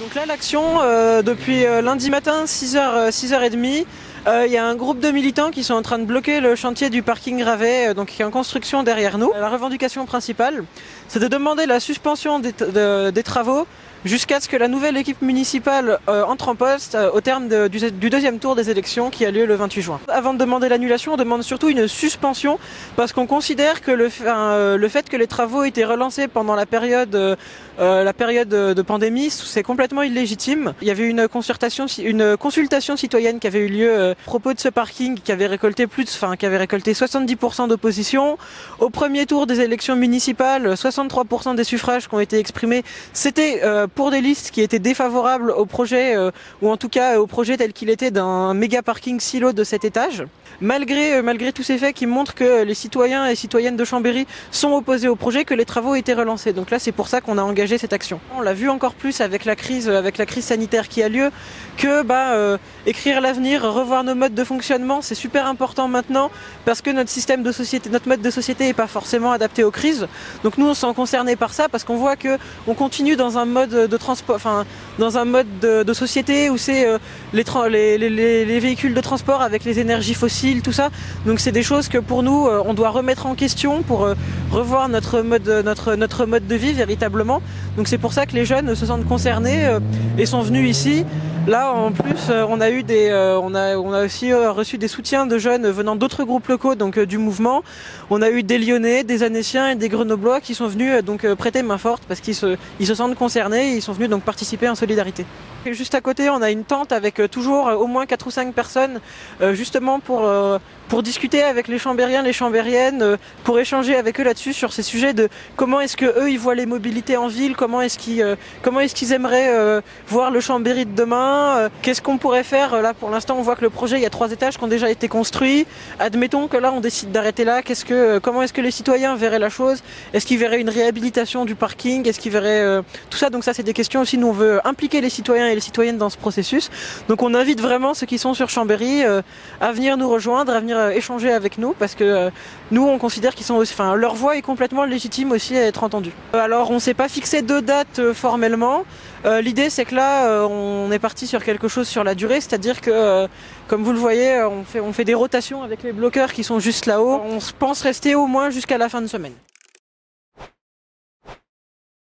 Donc là, l'action, depuis lundi matin, 6h, 6h30, il y a un groupe de militants qui sont en train de bloquer le chantier du parking Ravet, donc qui est en construction derrière nous. La revendication principale, c'est de demander la suspension des travaux jusqu'à ce que la nouvelle équipe municipale entre en poste au terme du deuxième tour des élections qui a lieu le 28 juin. Avant de demander l'annulation, on demande surtout une suspension parce qu'on considère que le fait que les travaux aient été relancés pendant la période de pandémie, c'est complètement illégitime. Il y avait une consultation citoyenne qui avait eu lieu à propos de ce parking qui avait récolté qui avait récolté 70% d'opposition. Au premier tour des élections municipales, 63% des suffrages qui ont été exprimés, c'était pour des listes qui étaient défavorables au projet, ou en tout cas au projet tel qu'il était d'un méga parking silo de 7 étages. Malgré tous ces faits qui montrent que les citoyens et citoyennes de Chambéry sont opposés au projet, que les travaux ont été relancés. Donc là, c'est pour ça qu'on a engagé cette action. On l'a vu encore plus avec la crise sanitaire qui a lieu, que écrire l'avenir, revoir nos modes de fonctionnement, c'est super important maintenant parce que notre mode de société n'est pas forcément adapté aux crises. Donc nous, on se sent concernés par ça parce qu'on voit que on continue dans un mode de transport, dans un mode de société où c'est les véhicules de transport avec les énergies fossiles, tout ça. Donc c'est des choses que pour nous, on doit remettre en question pour revoir notre mode de vie véritablement. Donc c'est pour ça que les jeunes se sentent concernés et sont venus ici. Là, en plus, on a aussi reçu des soutiens de jeunes venant d'autres groupes locaux, donc du mouvement. On a eu des Lyonnais, des Annéciens et des Grenoblois qui sont venus prêter main forte parce qu'ils se sentent concernés et ils sont venus donc participer en solidarité. Et juste à côté, on a une tente avec toujours au moins 4 ou 5 personnes, justement pour discuter avec les Chambériens, les Chambériennes, pour échanger avec eux là-dessus sur ces sujets de comment est-ce que eux ils voient les mobilités en ville, comment est-ce qu'ils aimeraient voir le Chambéry de demain, qu'est-ce qu'on pourrait faire. Là pour l'instant on voit que le projet, il y a 3 étages qui ont déjà été construits. Admettons que là on décide d'arrêter là, comment est-ce que les citoyens verraient la chose? Est-ce qu'ils verraient une réhabilitation du parking? Est-ce qu'ils verraient tout ça? Donc ça c'est des questions aussi, nous on veut impliquer les citoyens et les citoyennes dans ce processus. Donc on invite vraiment ceux qui sont sur Chambéry à venir nous rejoindre, à venir échanger avec nous parce que nous on considère qu'ils sont aussi, leur voix est complètement légitime aussi à être entendue. Alors on s'est pas fixé de date formellement. L'idée c'est que là on est parti sur quelque chose sur la durée, c'est-à-dire que comme vous le voyez on fait des rotations avec les bloqueurs qui sont juste là-haut. On pense rester au moins jusqu'à la fin de semaine.